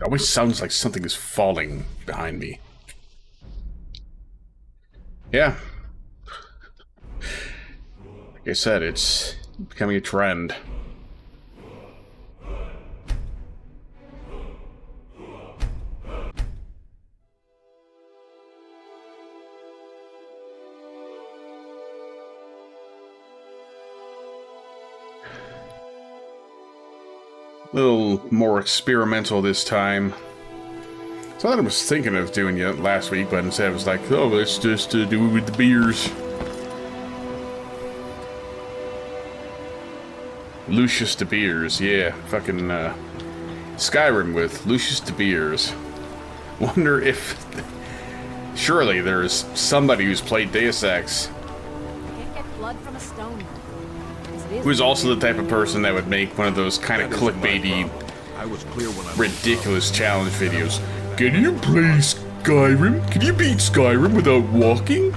always sounds like something is falling behind me. Yeah. Like I said, it's becoming a trend. A little more experimental this time. So I was thinking of doing it last week, but instead I was like, oh, let's just do it with the beers. Lucius de Beers, yeah. Fucking Skyrim with Lucius de Beers. Wonder if... Surely there's somebody who's played Deus Ex who's also the type of person that would make one of those kind of clickbaity, ridiculous challenge videos. Can you play Skyrim? Can you beat Skyrim without walking?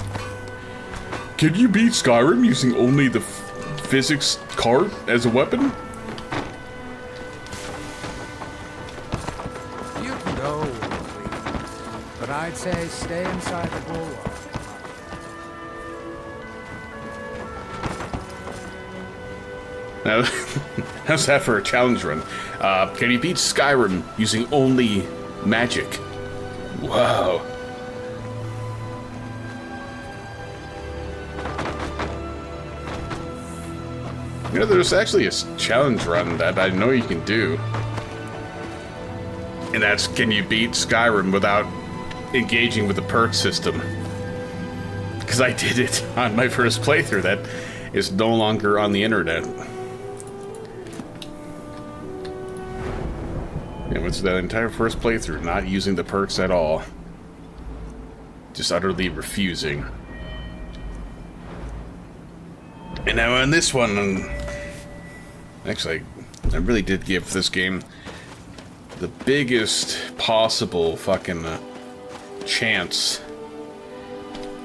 Can you beat Skyrim using only the physics cart as a weapon? You can go, but I'd say stay inside the bulwark. Now, how's that for a challenge run? Can you beat Skyrim using only magic? Wow. You know, there's actually a challenge run that I know you can do. And that's, can you beat Skyrim without engaging with the perk system? Because I did it on my first playthrough. That is no longer on the internet. It was that entire first playthrough, not using the perks at all. Just utterly refusing. And now on this one, actually, I really did give this game the biggest possible fucking chance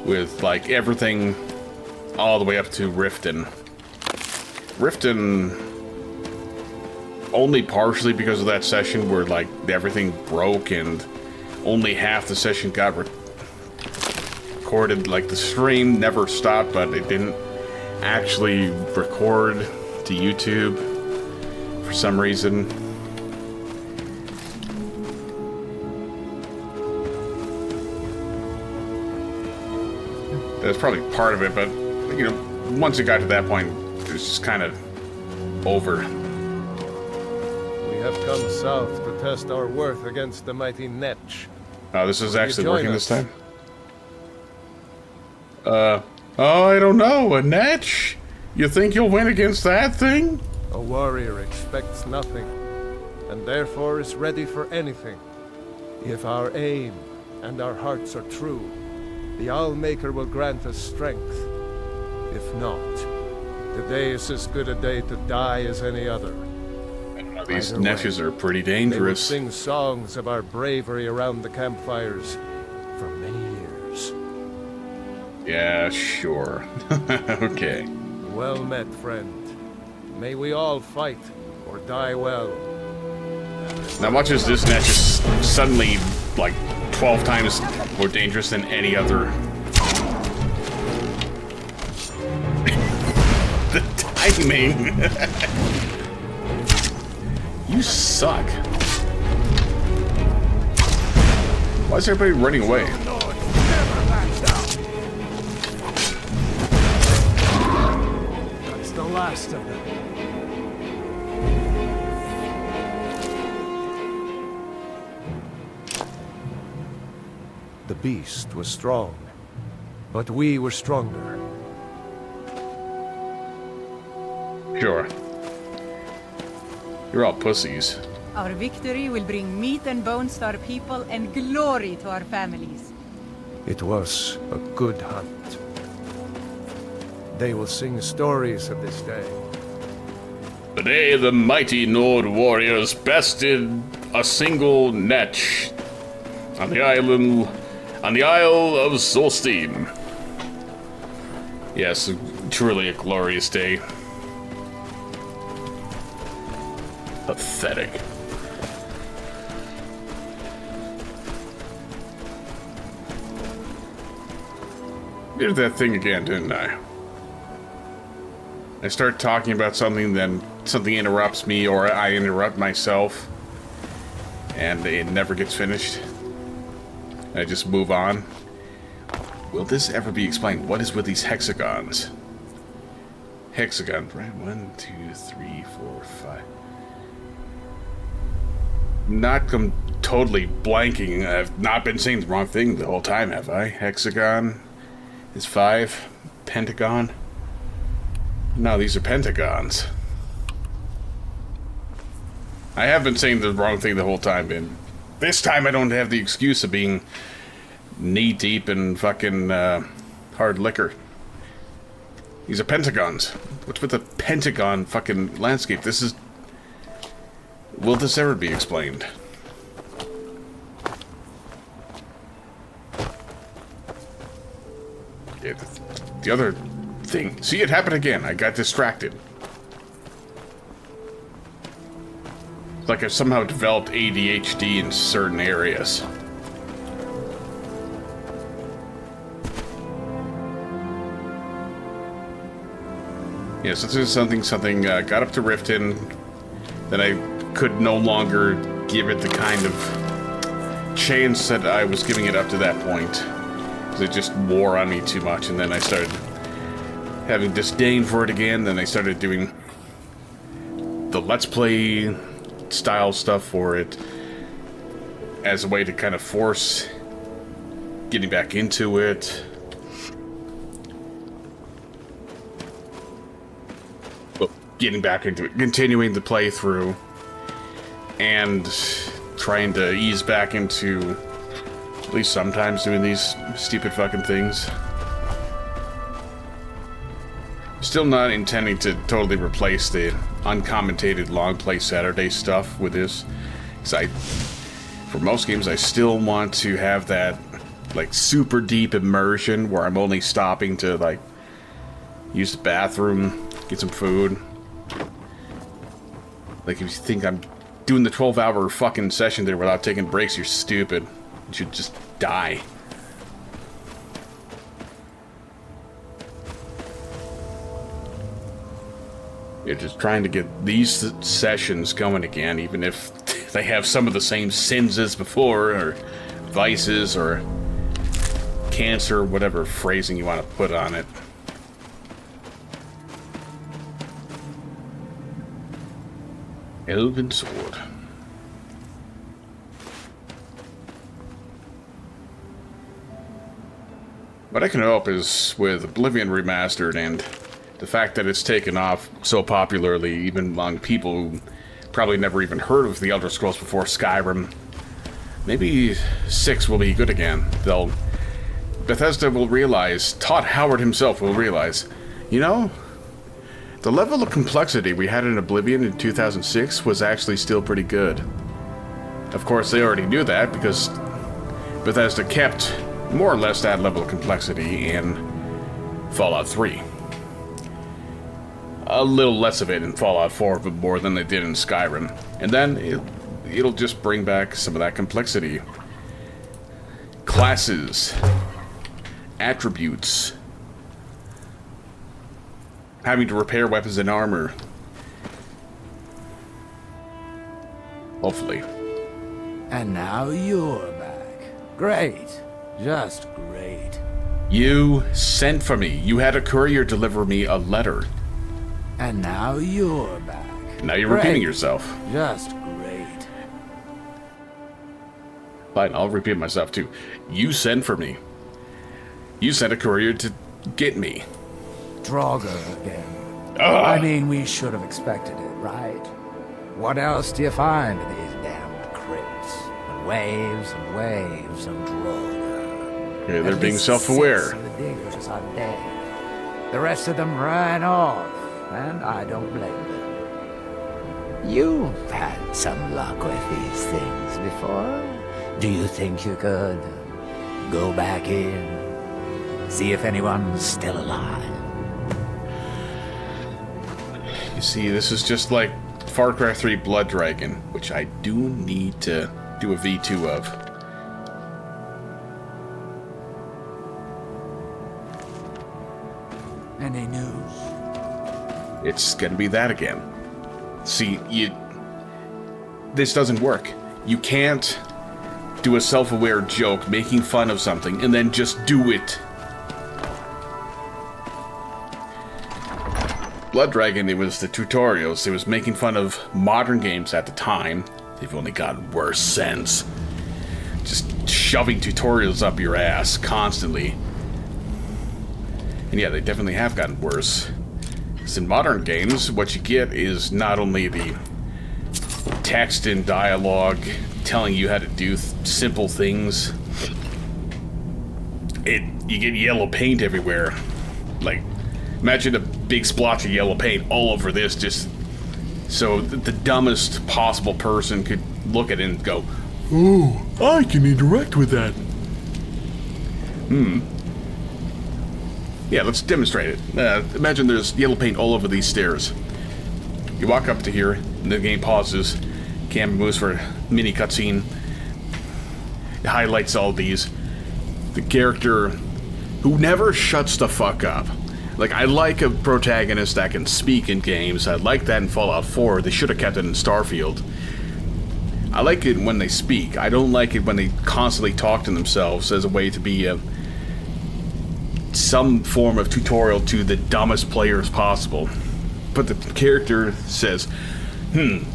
with, like, everything all the way up to Riften. Riften... only partially because of that session where, like, everything broke and only half the session got recorded. Like, the stream never stopped, but it didn't actually record to YouTube for some reason. That's probably part of it, but, you know, once it got to that point, it was just kind of over. We have come south to test our worth against the mighty Netch. Oh, this is actually working this time? Oh, I don't know. A Netch? You think you'll win against that thing? A warrior expects nothing, and therefore is ready for anything. If our aim and our hearts are true, the Owlmaker will grant us strength. If not, today is as good a day to die as any other. These Netches are pretty dangerous. They will sing songs of our bravery around the campfires for many years. Yeah, sure. Okay. Well met, friend. May we all fight or die well. Now watch as this Netch is suddenly, like, 12 times more dangerous than any other. The timing! You suck. Why is everybody running away? That's the last of them. The beast was strong, but we were stronger. Sure. You're all pussies. Our victory will bring meat and bones to our people and glory to our families. It was a good hunt. They will sing stories of this day. Today the mighty Nord warriors bested a single Netch on the Isle of Solstein. Yes, truly a glorious day. Pathetic. Did that thing again, didn't I? I start talking about something, then something interrupts me, or I interrupt myself, and it never gets finished. I just move on. Will this ever be explained? What is with these hexagons? Hexagon, right? 1, 2, 3, 4, 5. Not totally blanking. I've not been saying the wrong thing the whole time, have I? Hexagon is 5. Pentagon. No, these are pentagons. I have been saying the wrong thing the whole time, and this time I don't have the excuse of being knee-deep in fucking hard liquor. These are pentagons. What's with the pentagon fucking landscape? This is... Will this ever be explained? Yeah, the other thing. See, it happened again. I got distracted. It's like I've somehow developed ADHD in certain areas. Yes, this is something, got up to Riften, then I could no longer give it the kind of chance that I was giving it up to that point. Because it just wore on me too much, and then I started having disdain for it again, then I started doing the Let's Play style stuff for it as a way to kind of force getting back into it. Getting back into it, continuing the playthrough, and trying to ease back into, at least sometimes, doing these stupid fucking things. Still not intending to totally replace the uncommentated long play Saturday stuff with this, because for most games, I still want to have that, like, super deep immersion where I'm only stopping to, like, use the bathroom, get some food. Like, if you think I'm doing the 12-hour fucking session there without taking breaks, you're stupid. You should just die. You're just trying to get these sessions going again, even if they have some of the same sins as before, or vices, or cancer, whatever phrasing you want to put on it. Elven sword. What I can hope is with Oblivion Remastered and the fact that it's taken off so popularly, even among people who probably never even heard of the Elder Scrolls before Skyrim, maybe 6 will be good again. Bethesda will realize, Todd Howard himself will realize, you know, the level of complexity we had in Oblivion in 2006 was actually still pretty good. Of course, they already knew that because Bethesda kept more or less that level of complexity in Fallout 3. A little less of it in Fallout 4, but more than they did in Skyrim. And then it'll just bring back some of that complexity. Classes, attributes, having to repair weapons and armor. Hopefully. And now you're back. Great. Just great. You sent for me. You had a courier deliver me a letter. And now you're back. Now you're repeating yourself. Just great. Fine, I'll repeat myself too. You sent for me. You sent a courier to get me. Draugr again. Ugh. I mean, we should have expected it, right? What else do you find in these damned crypts? And waves of Draugr. Okay, they're At being least self-aware. 6 of the diggers are dead. The rest of them ran off, and I don't blame them. You've had some luck with these things before. Do you think you could go back in, see if anyone's still alive? You see, this is just like Far Cry 3 Blood Dragon, which I do need to do a V2 of. Any news? It's gonna be that again. See, this doesn't work. You can't do a self-aware joke making fun of something and then just do it. Blood Dragon, it was the tutorials. It was making fun of modern games at the time. They've only gotten worse since. Just shoving tutorials up your ass constantly. And yeah, they definitely have gotten worse. Because in modern games, what you get is not only the text and dialogue telling you how to do simple things. You get yellow paint everywhere. Like, imagine a big splotch of yellow paint all over this, just so the dumbest possible person could look at it and go, "Oh, I can interact with that." Yeah, let's demonstrate it. Imagine there's yellow paint all over these stairs. You walk up to here, and the game pauses. Camera moves for a mini cutscene. It highlights all these. The character who never shuts the fuck up. Like, I like a protagonist that can speak in games. I like that in Fallout 4. They should have kept it in Starfield. I like it when they speak. I don't like it when they constantly talk to themselves as a way to be some form of tutorial to the dumbest players possible. But the character says,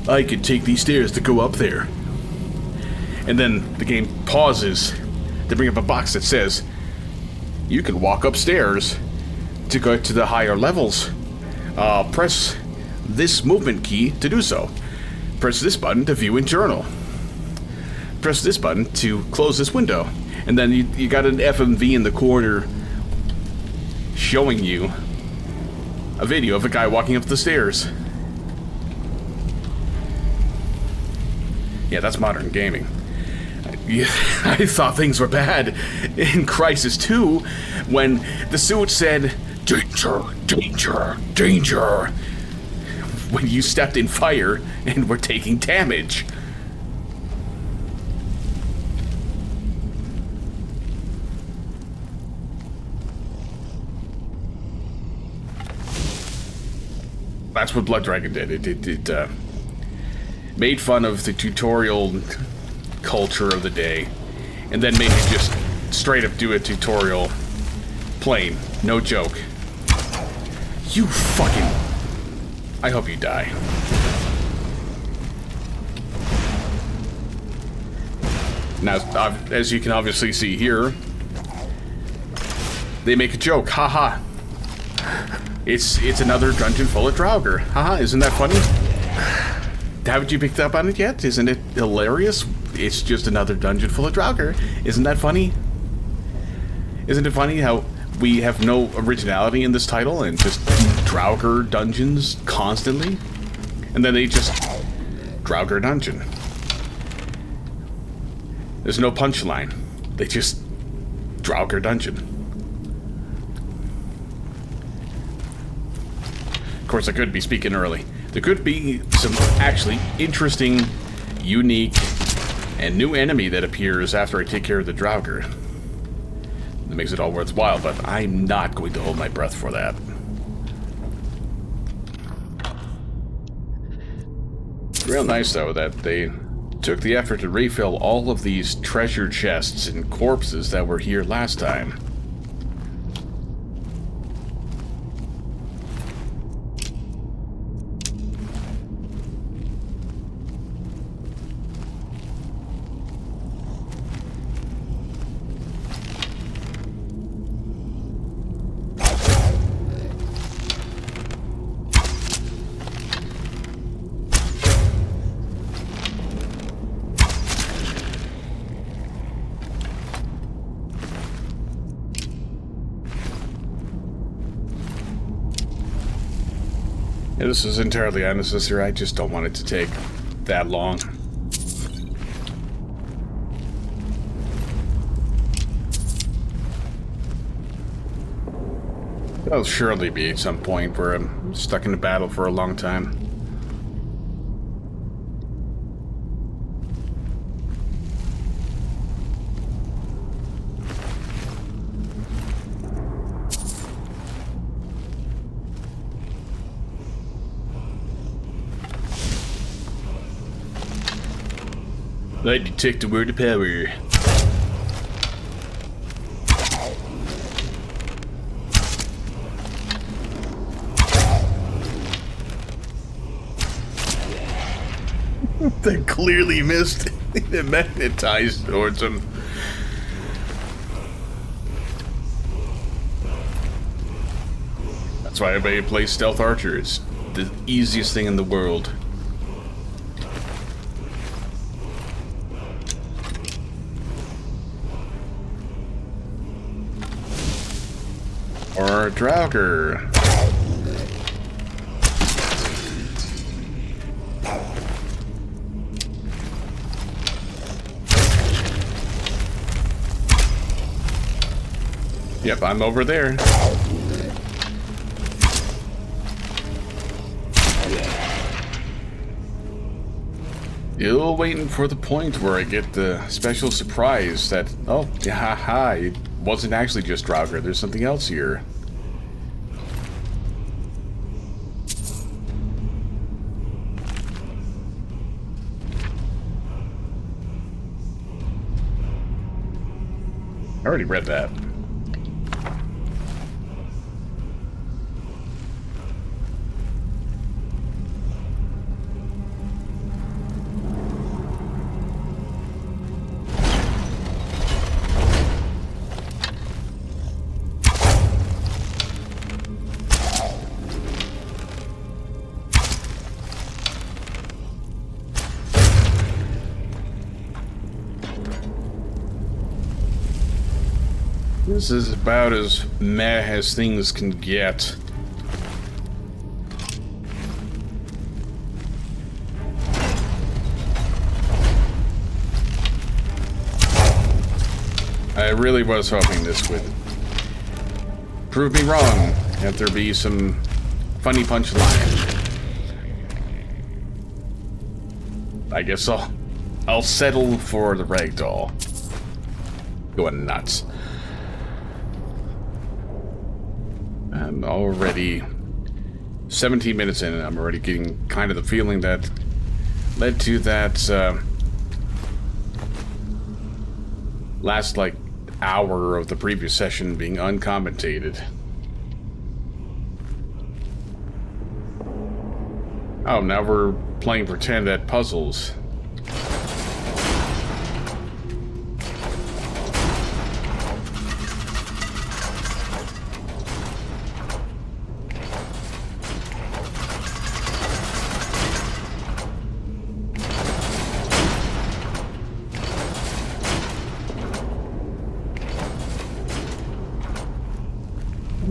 I could take these stairs to go up there. And then the game pauses to bring up a box that says, you can walk upstairs to go to the higher levels. Press this movement key to do so. Press this button to view and journal. Press this button to close this window. And then you got an FMV in the corner showing you a video of a guy walking up the stairs. Yeah, that's modern gaming. I thought things were bad in Crysis 2 when the suit said, danger, danger, danger, when you stepped in fire and were taking damage. That's what Blood Dragon did. It made fun of the tutorial culture of the day, and then made you just straight up do a tutorial plain, no joke. You fucking... I hope you die. Now, as you can obviously see here, they make a joke. Haha. It's another dungeon full of Draugr. Haha, isn't that funny? Haven't you picked up on it yet? Isn't it hilarious? It's just another dungeon full of Draugr. Isn't that funny? Isn't it funny how we have no originality in this title and just Draugr dungeons constantly? And then they just... Draugr dungeon. There's no punchline. They just... Draugr dungeon. Of course, I could be speaking early. There could be some actually interesting, unique, and new enemy that appears after I take care of the Draugr. That makes it all worthwhile, but I'm not going to hold my breath for that. Real nice, though, that they took the effort to refill all of these treasure chests and corpses that were here last time. Yeah, this is entirely unnecessary. I just don't want it to take that long. There'll surely be some point where I'm stuck in a battle for a long time. I detect a word of power. They clearly missed. They magnetized towards him. That's why everybody plays Stealth Archer. It's the easiest thing in the world. Or Draugr. Yep, I'm over there. Still waiting for the point where I get the special surprise that, oh, haha, it wasn't actually just Draugr, there's something else here. I already read that. This is about as meh as things can get. I really was hoping this would prove me wrong, have there be some funny punchline. I guess I'll settle for the ragdoll. Going nuts. I'm already 17 minutes in, and I'm already getting kind of the feeling that led to that last, like, hour of the previous session being uncommentated. Oh, now we're playing pretend at puzzles.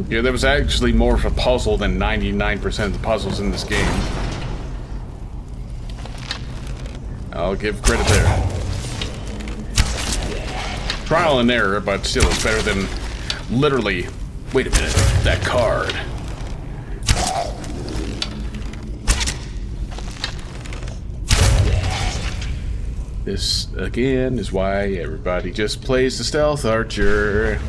Yeah, there was actually more of a puzzle than 99% of the puzzles in this game. I'll give credit there. Trial and error, but still it's better than literally... Wait a minute, that card. This, again, is why everybody just plays the Stealth Archer.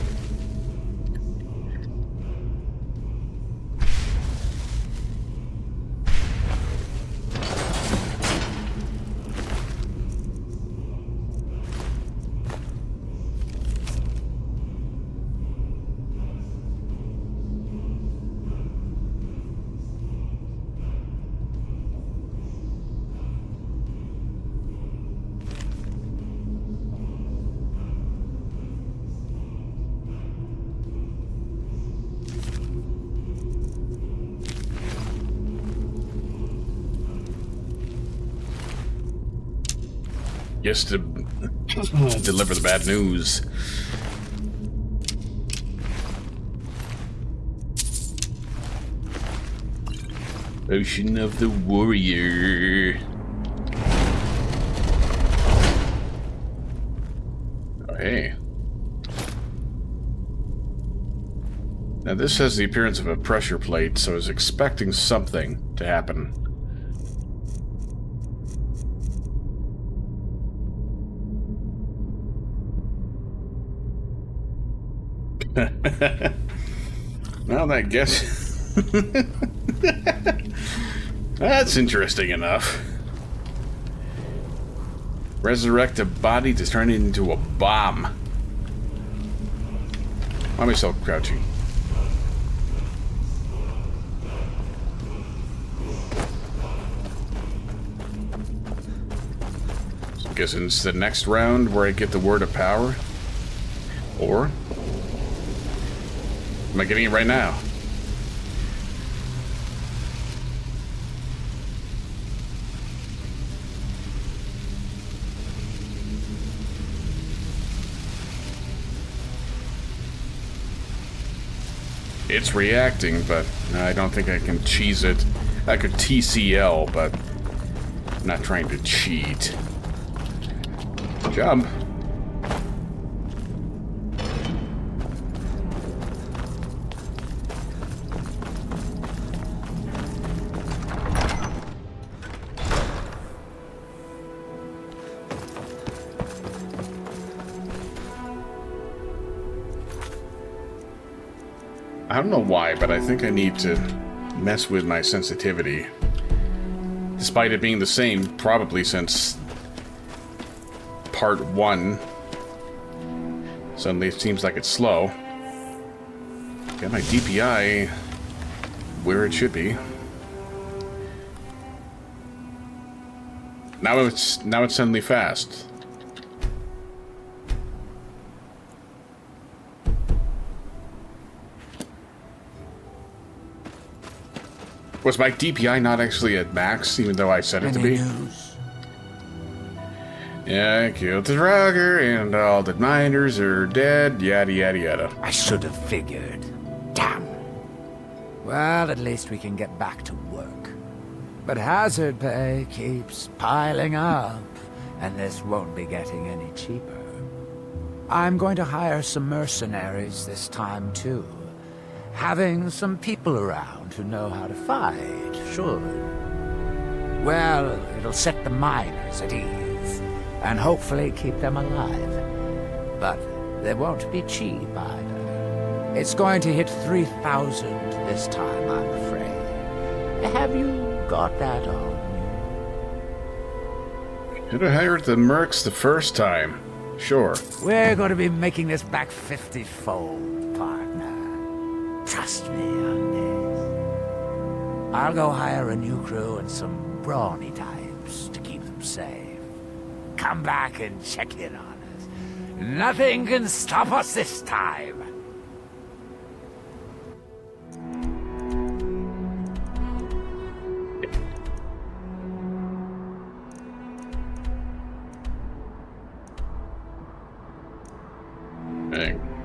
Just to deliver the bad news. Ocean of the Warrior. Oh, hey. Now this has the appearance of a pressure plate, so I was expecting something to happen. Well, I guess that's interesting enough. Resurrect a body to turn it into a bomb. Why am I so crouching? So I'm guessing it's the next round where I get the word of power. Or am I getting it right now? It's reacting, but I don't think I can cheese it. I could TCL, but I'm not trying to cheat. Jump. I don't know why, but I think I need to mess with my sensitivity. Despite it being the same, probably since part 1. Suddenly it seems like it's slow. Got my DPI where it should be. Now it's suddenly fast. Was my DPI not actually at max, even though I set it to be? Yeah, I killed the Draugr, and all the miners are dead, yada yada yada. I should have figured. Damn. Well, at least we can get back to work. But hazard pay keeps piling up, and this won't be getting any cheaper. I'm going to hire some mercenaries this time, too. Having some people around who know how to fight should. Well, it'll set the miners at ease, and hopefully keep them alive. But they won't be cheap either. It's going to hit 3,000 this time, I'm afraid. Have you got that on you? Should have hired the mercs the first time. Sure. We're going to be making this back 50-fold, partner. Trust me on this. I'll go hire a new crew and some brawny types to keep them safe. Come back and check in on us. Nothing can stop us this time.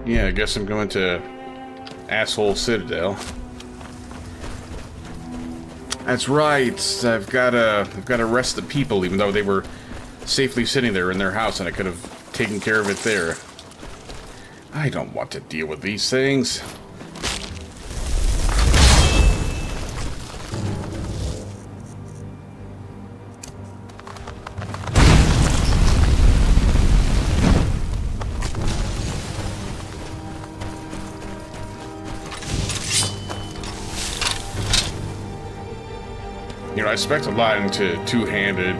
Yeah, I guess I'm going to Asshole Citadel. That's right. I've got to arrest the people, even though they were safely sitting there in their house, and I could have taken care of it there. I don't want to deal with these things. You know, I expect a lot into two-handed,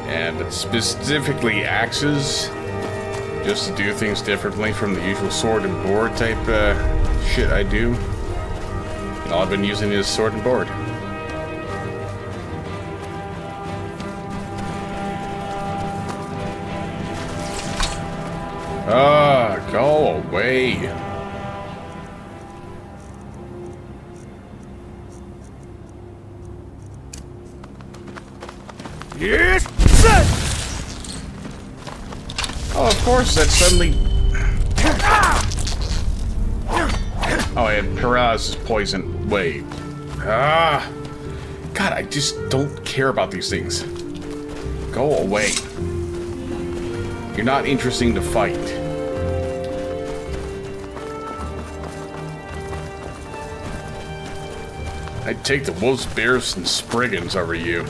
and specifically axes, just to do things differently from the usual sword and board type shit I do. And all I've been using is sword and board. Ah, go away. Yes, sir! Oh, of course, that suddenly... Oh, I had Paraz's poison. Wait. Ah! God, I just don't care about these things. Go away. You're not interesting to fight. I'd take the wolves, bears, and spriggans over you.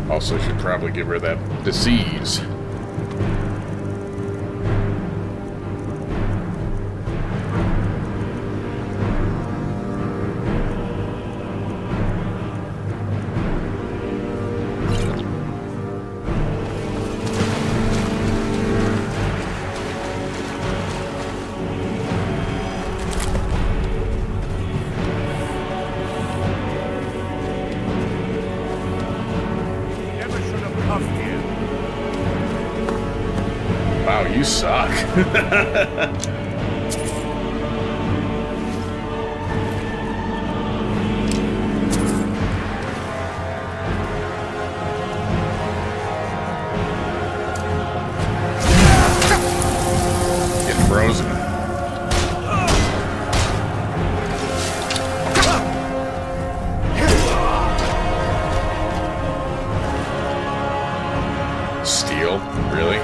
Also should probably get rid of that disease. off here. Wow, you suck. Get frozen. Steel? Really?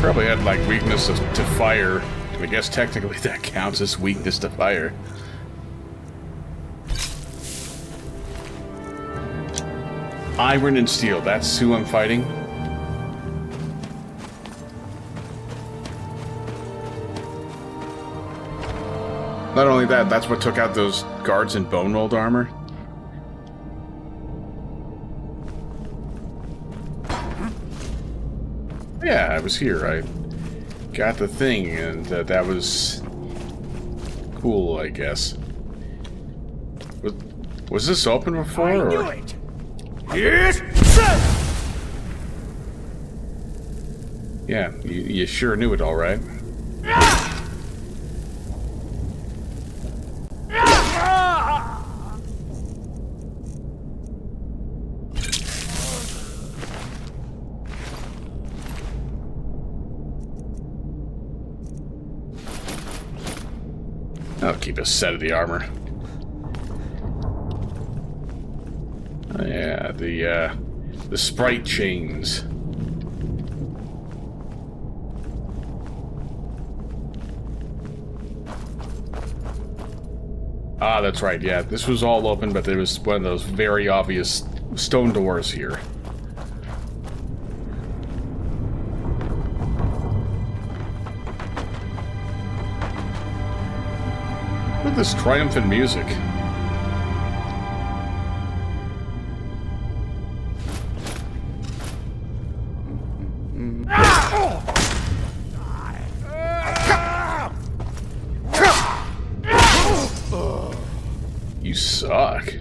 Probably had like weakness to fire. I guess technically that counts as weakness to fire. Iron and steel, that's who I'm fighting. Not only that, that's what took out those guards in bone mold armor. Yeah, I was here. I got the thing, and that was cool, I guess. Was this open before? I knew or? it. Yes, sir. Yeah, you sure knew it, all right. I'll keep a set of the armor. Oh, yeah, the sprite chains. Ah, that's right, yeah. This was all open, but there was one of those very obvious stone doors here. Look at this triumphant music. You suck.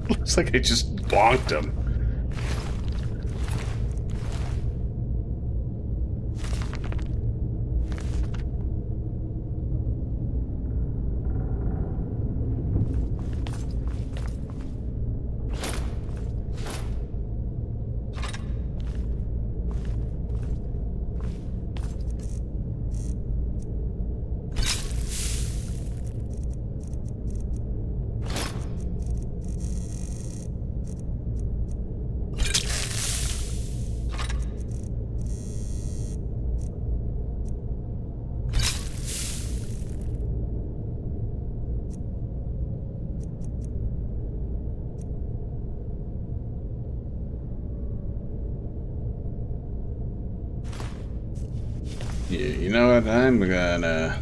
Looks like I just bonked him. Yeah, you know what? I'm gonna...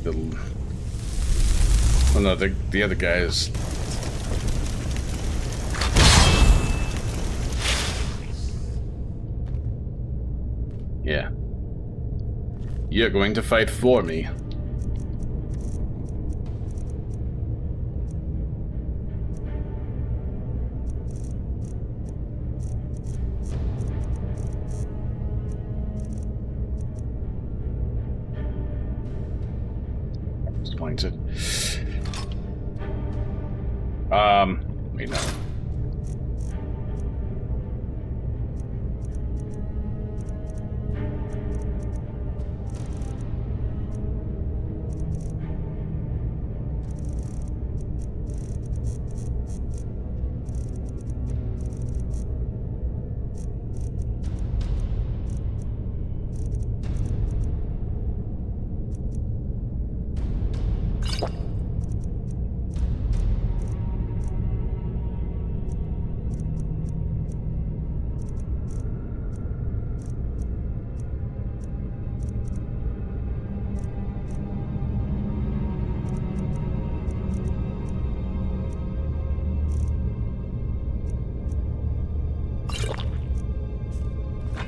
Oh no, the other guy is... Yeah. You're going to fight for me. Disappointed. Wait, no.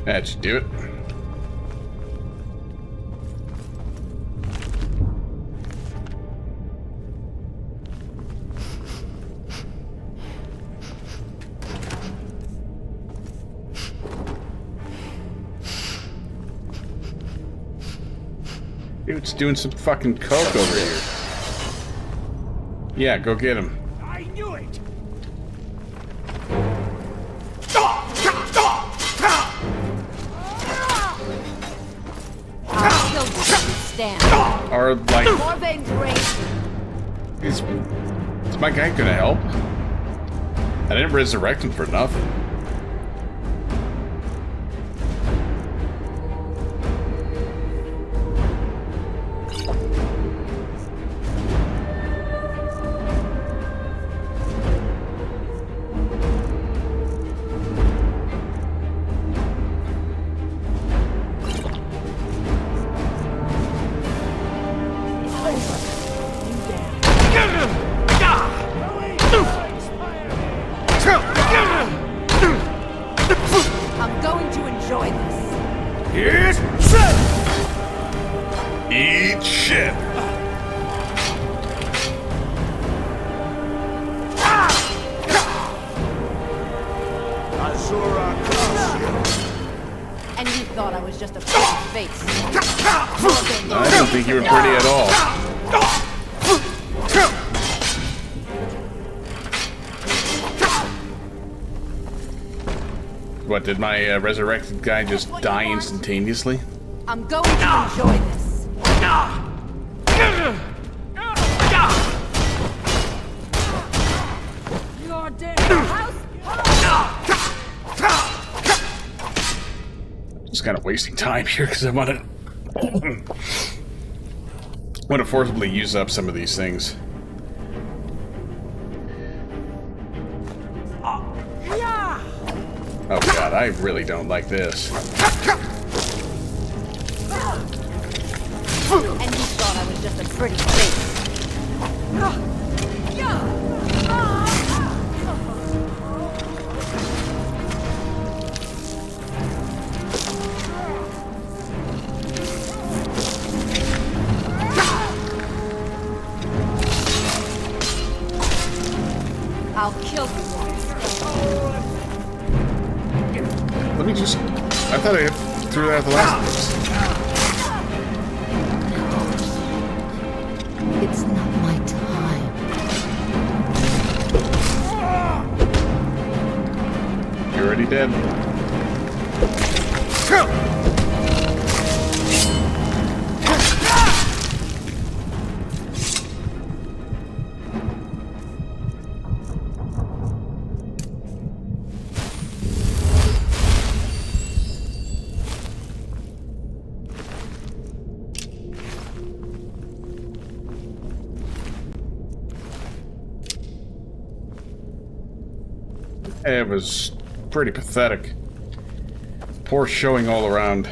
That should do it. Dude's doing some fucking coke over here. Yeah, go get him. I knew it! I'll kill you if you stand. Or, like, More veins raised. is my guy gonna help? I didn't resurrect him for nothing. I'm going to enjoy this. Eat shit. And you thought I was just a pretty face. I didn't think you were pretty at all. What, did my resurrected guy just die instantaneously? I'm going to enjoy this. You're dead. Just kind of wasting time here because I want to forcibly use up some of these things. Oh god, I really don't like this. And you thought I was just a pretty face. I'll kill you once. Let me just... I thought I threw that at the last place. It's not my time. You're already dead. It was pretty pathetic. Poor showing all around.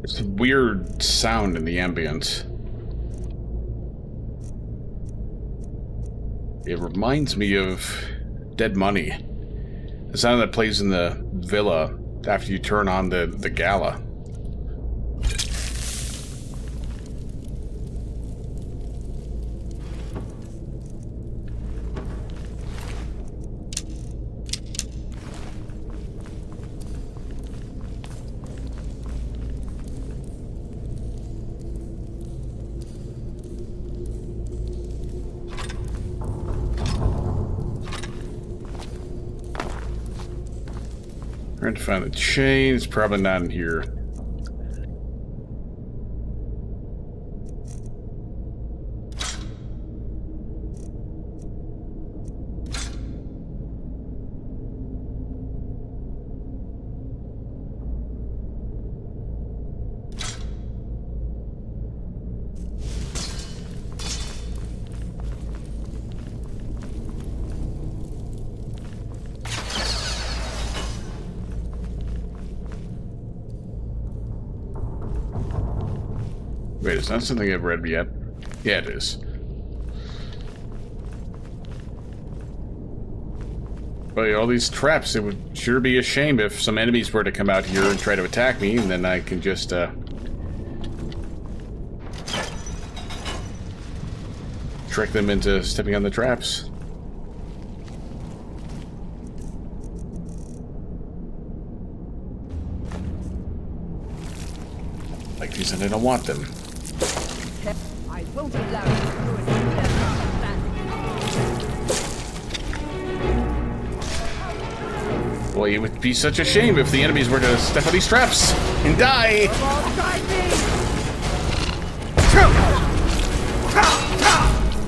There's a weird sound in the ambience. It reminds me of Dead Money. The sound that plays in the villa after you turn on the gala. Trying to find the chain. It's probably not in here. Wait, it's not something I've read yet. Yeah, it is. But all these traps, it would sure be a shame if some enemies were to come out here and try to attack me, and then I can just, trick them into stepping on the traps. Like these, and I don't want them. I won't allow you to ruin their understanding. Well, it would be such a shame if the enemies were to step on these traps and die.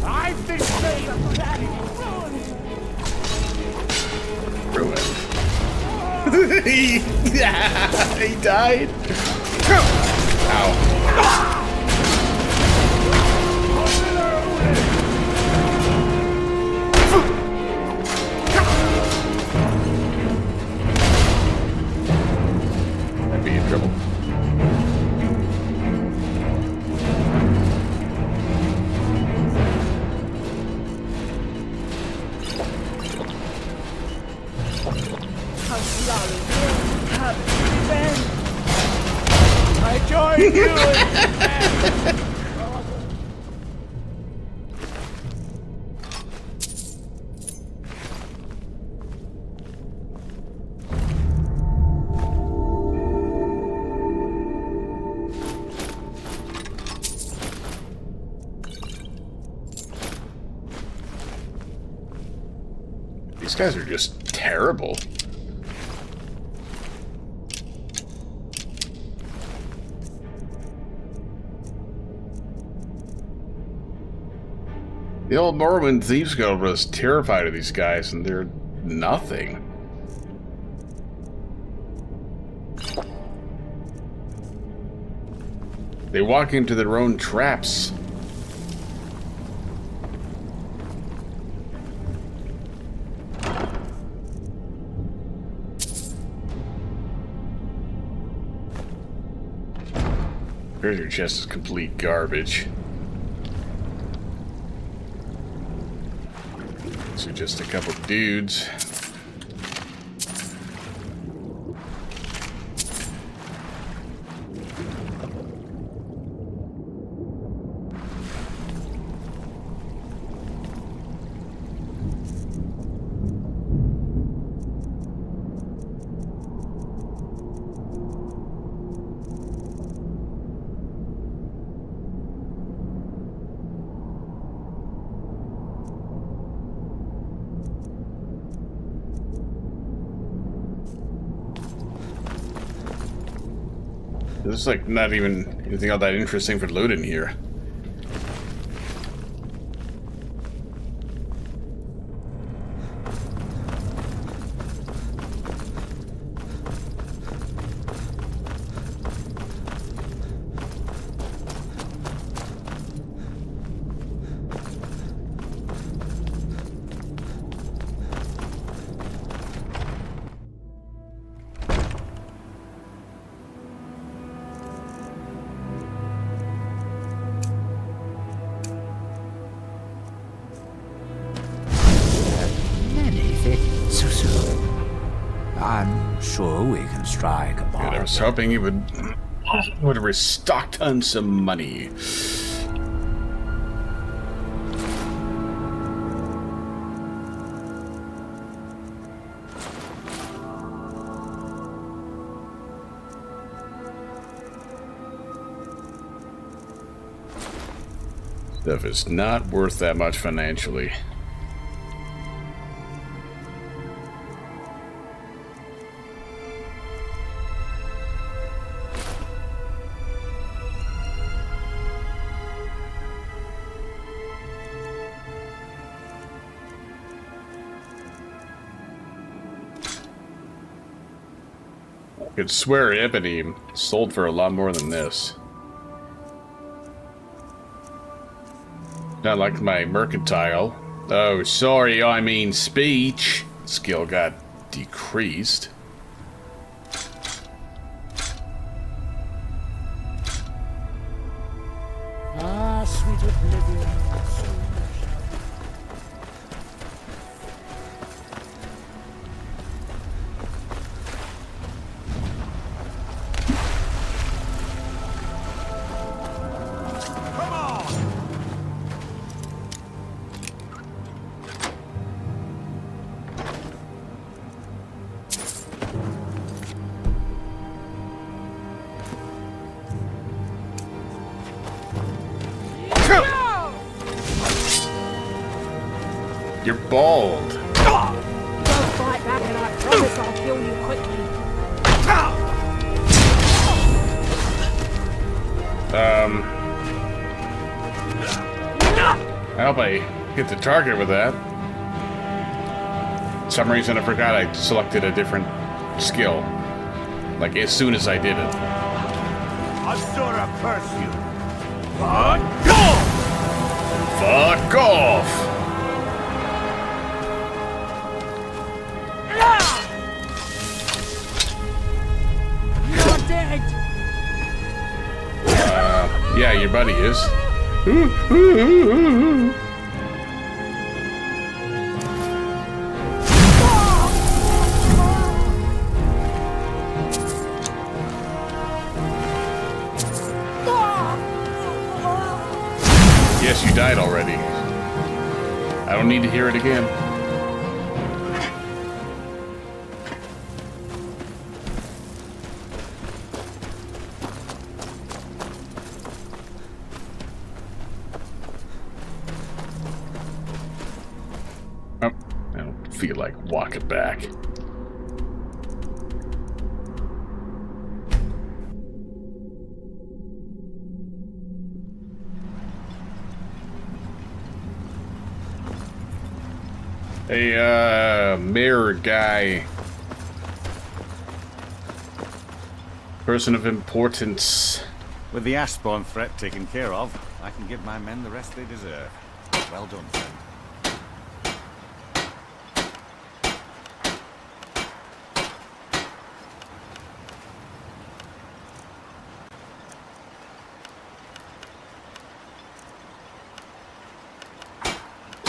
I've been saying Ruined. He died. Ow. I'd be in trouble. I join you. These guys are just terrible. The old Mormon Thieves Guild was terrified of these guys, and they're nothing. They walk into their own traps. Treasure chest is complete garbage. These are just a couple dudes. There's like not even anything all that interesting for loot in here. I'm sure we can strike a bargain. I was hoping he would have restocked on some money. Stuff is not worth that much financially. I could swear Ebony sold for a lot more than this. Not like my mercantile. Oh, sorry, I mean speech. Skill got decreased. into oblivion soon. You're bald. Don't fight back and I promise I'll kill you quickly. I hope I hit the target with that. For some reason I forgot I selected a different skill. Like as soon as I did it. I sort of curse you. Fuck off! You're dead! Yeah, your buddy is. Yes, you died already. I don't need to hear it again. Oh, I don't feel like walking back. Hey, mirror guy. Person of importance. With the Ashbourne threat taken care of, I can give my men the rest they deserve. Well done, friend.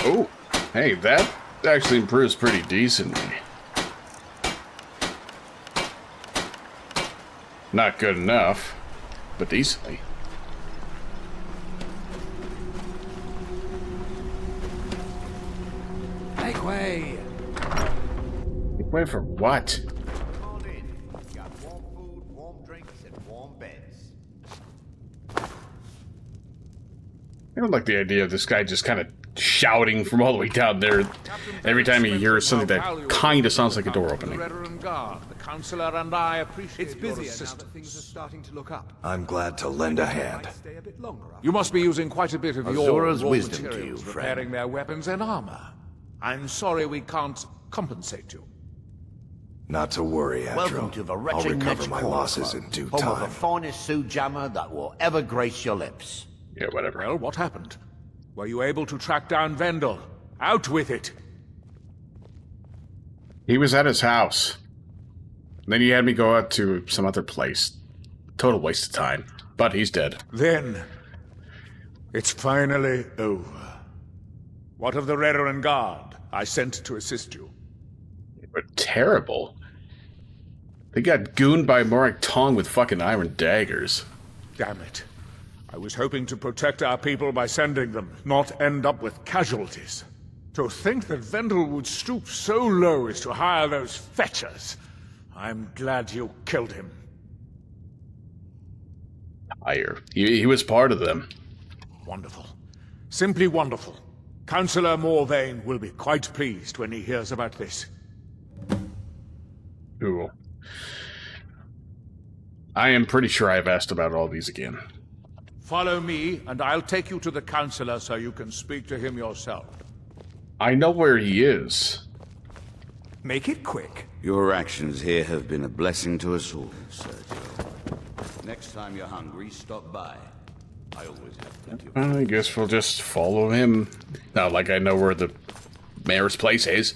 Oh, hey, that actually improves pretty decently. Not good enough, but decently. Make way! Make way for what? All in. Got warm food, warm drinks, and warm beds. I don't like the idea of this guy just kind of shouting from all the way down there every time he hears something that kind of sounds like a door opening. The counselor and I appreciate It's your busier now assistance. that things are starting to look up. I'm glad to lend a hand. Stay a bit longer. You must be using quite a bit of your Azura's raw wisdom to materials you, repairing friend. their weapons and armor. I'm sorry we can't compensate you. Not to worry, Andrew. Welcome to the I'll wretched recover next my corner losses club, in due home of the time. finest suit jammer that will ever grace your lips. Yeah, whatever. Well, what happened? Were you able to track down Vendel? Out with it! He was at his house. Then he had me go out to some other place. Total waste of time. But he's dead. Then, it's finally over. What of the Redoran Guard I sent to assist you? They were terrible. They got gooned by Morak Tong with fucking iron daggers. Damn it. I was hoping to protect our people by sending them, not end up with casualties. To think that Vendel would stoop so low as to hire those fetchers. I'm glad you killed him. Higher. He was part of them. Wonderful. Simply wonderful. Councillor Morvain will be quite pleased when he hears about this. Cool. I am pretty sure I've asked about all these again. Follow me, and I'll take you to the councillor so you can speak to him yourself. I know where he is. Make it quick. Your actions here have been a blessing to us all, Sergio. Next time you're hungry, stop by. I always have plenty of... I guess we'll just follow him. Not like I know where the mayor's place is.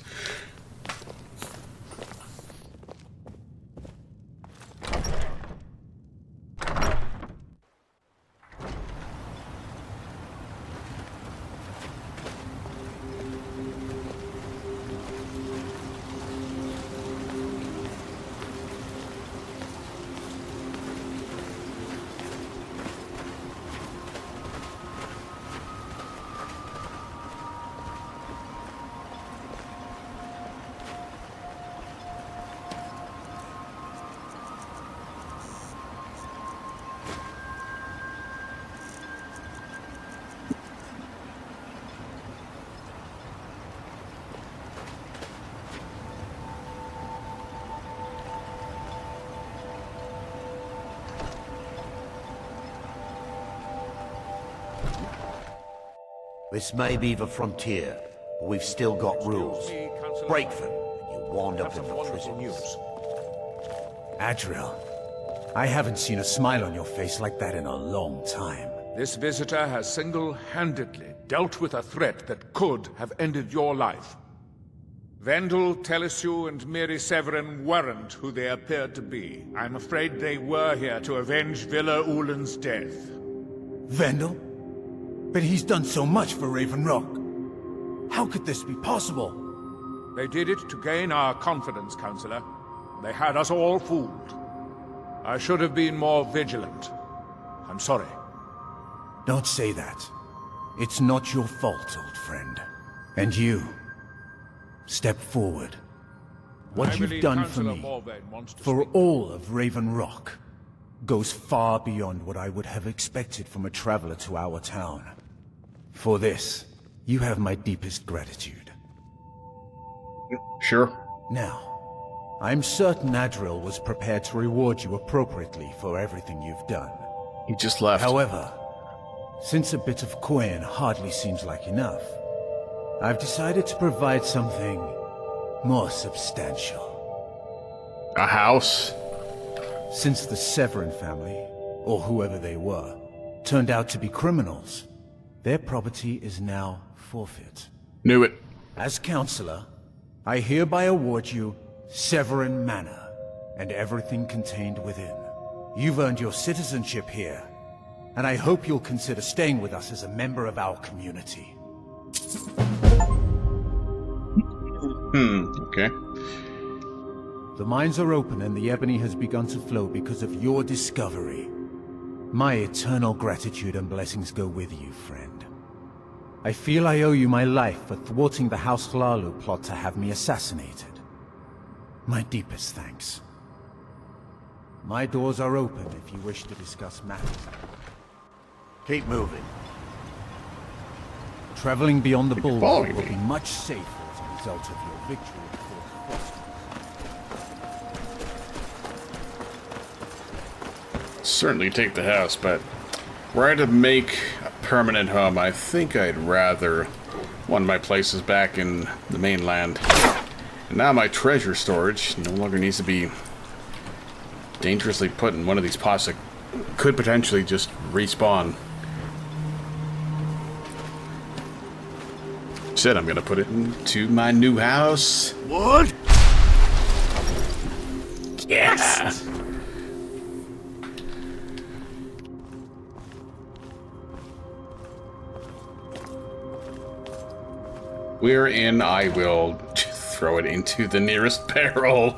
This may be the frontier, but we've still got rules. Break them, and you wind up in the prisons. Adriel, I haven't seen a smile on your face like that in a long time. This visitor has single-handedly dealt with a threat that could have ended your life. Vendel, Telesue, and Miri Severin weren't who they appeared to be. I'm afraid they were here to avenge Villa Ulen's death. Vendel? But he's done so much for Raven Rock. How could this be possible? They did it to gain our confidence, Counselor. They had us all fooled. I should have been more vigilant. I'm sorry. Don't say that. It's not your fault, old friend. And you, step forward. What you've done for me, for all of Raven Rock, goes far beyond what I would have expected from a traveler to our town. For this, you have my deepest gratitude. Sure. Now, I'm certain Adriel was prepared to reward you appropriately for everything you've done. He just left. However, since a bit of coin hardly seems like enough, I've decided to provide something more substantial. A house? Since the Severin family, or whoever they were, turned out to be criminals, their property is now forfeit. Knew it. As Counselor, I hereby award you Severin Manor, and everything contained within. You've earned your citizenship here, and I hope you'll consider staying with us as a member of our community. Okay. The mines are open and the ebony has begun to flow because of your discovery. My eternal gratitude and blessings go with you, friend. I feel I owe you my life for thwarting the House Hlalu plot to have me assassinated. My deepest thanks. My doors are open if you wish to discuss matters. Keep moving. Traveling beyond the bulwark following will me. be much safer as a result of your victory at Fort Frost. Certainly take the house, but were I to make a permanent home, I think I'd rather one of my places back in the mainland. And now my treasure storage no longer needs to be dangerously put in one of these pots that could potentially just respawn. Said I'm gonna put it into my new house. What? Yes! We're in. I will throw it into the nearest barrel.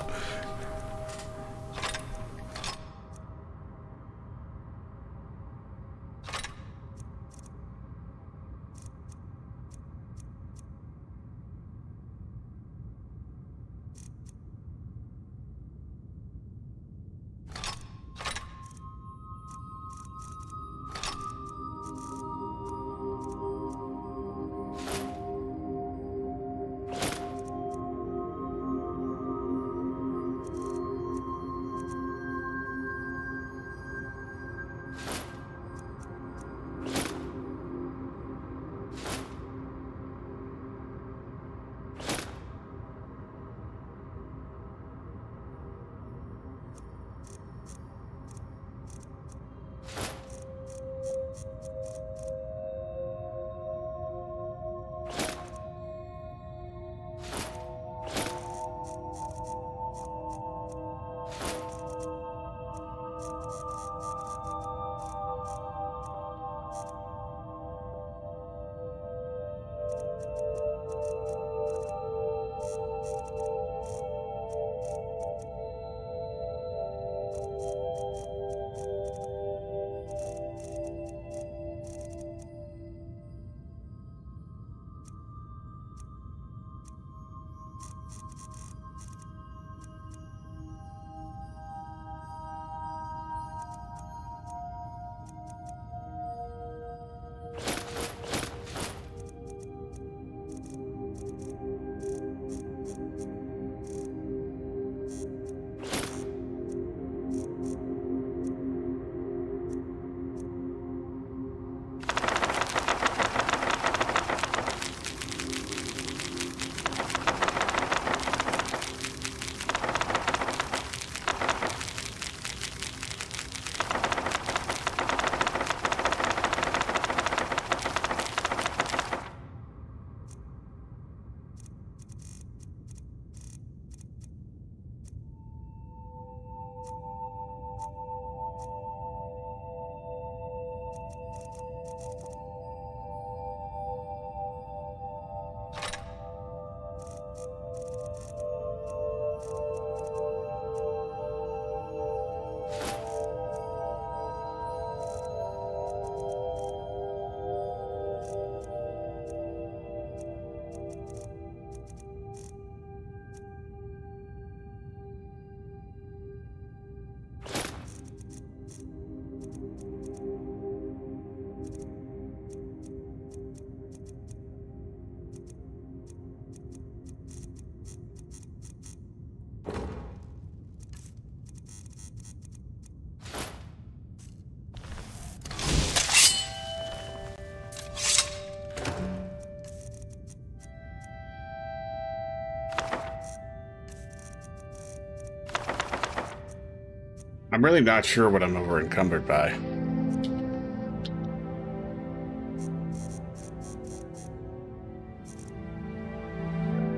I'm really not sure what I'm over encumbered by.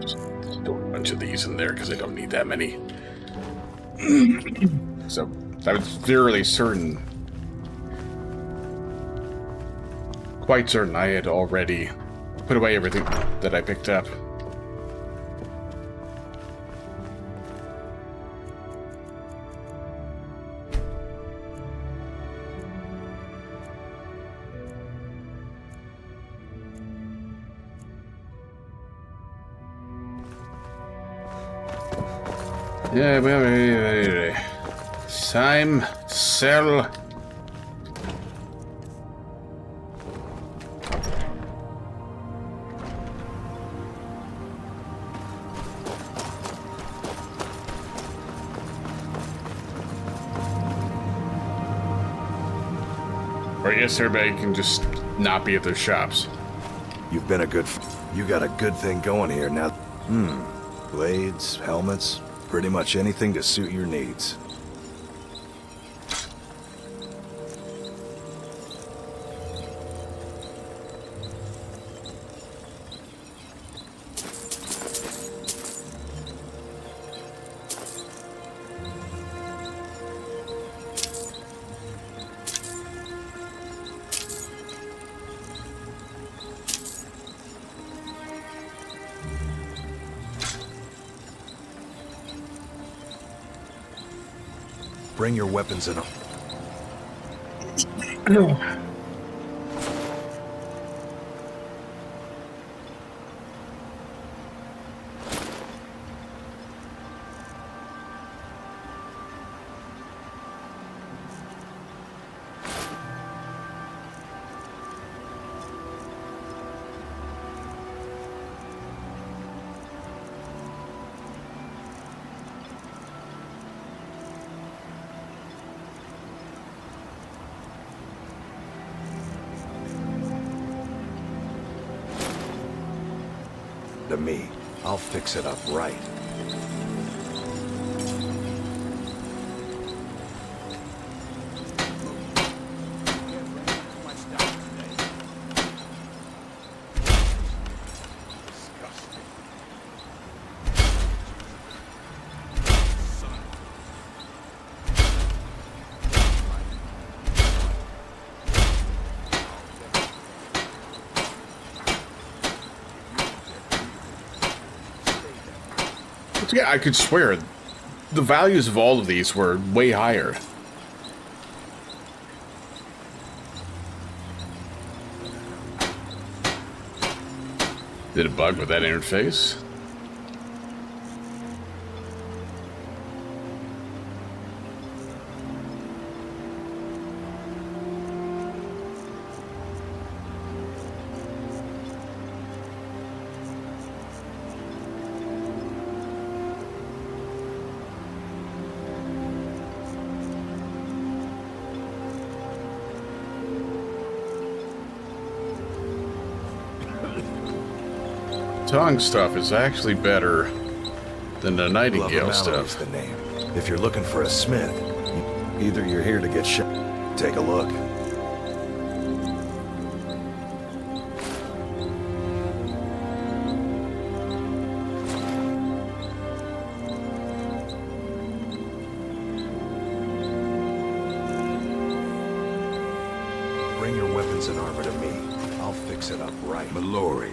Just throw a bunch of these in there because I don't need that many. So I was fairly certain, quite certain I had already put away everything that I picked up. Yeah, well, time, sell. Or I guess everybody can just not be at their shops. You've been a good... You got a good thing going here now. Blades, helmets, pretty much anything to suit your needs. Bring your weapons in. To me, I'll fix it up right. Yeah, I could swear the values of all of these were way higher. Did it bug with that interface? Tongue stuff is actually better than the Nightingale stuff. The name. If you're looking for a smith, either you're here to get shot. Take a look. Bring your weapons and armor to me. I'll fix it up right. Mallory,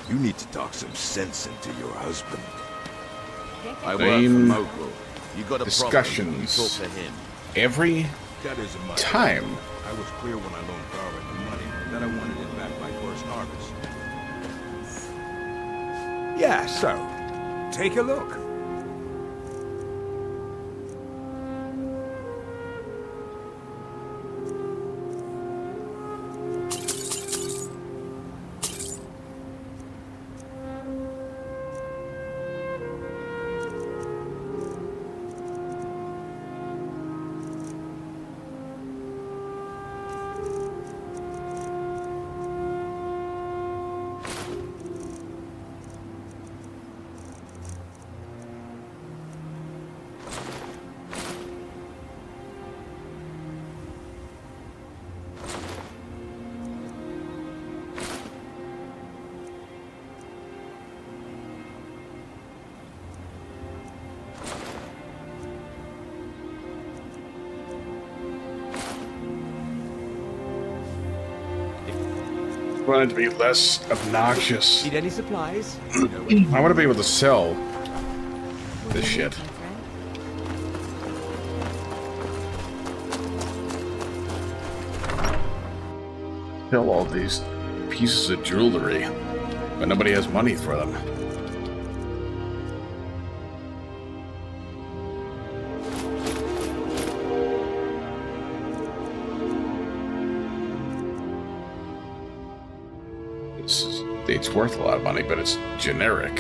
you need to talk some sense into your husband. I work for Same Mogul. You got a discussions problem, you talk to him. every That isn't my time. I was clear when I loaned Draugr the money that I wanted it back by first harvest. Yeah, so, take a look. want it to be less obnoxious. Need any supplies? I want to be able to sell this shit. Sell all these pieces of jewelry, but nobody has money for them. It's worth a lot of money, but it's generic.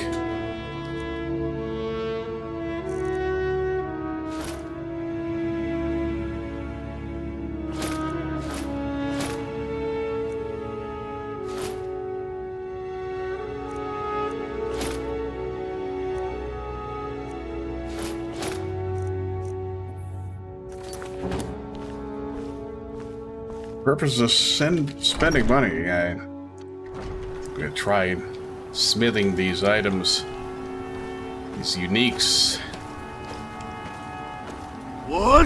Purpose of spending money. I'm gonna try smithing these items, these uniques. What?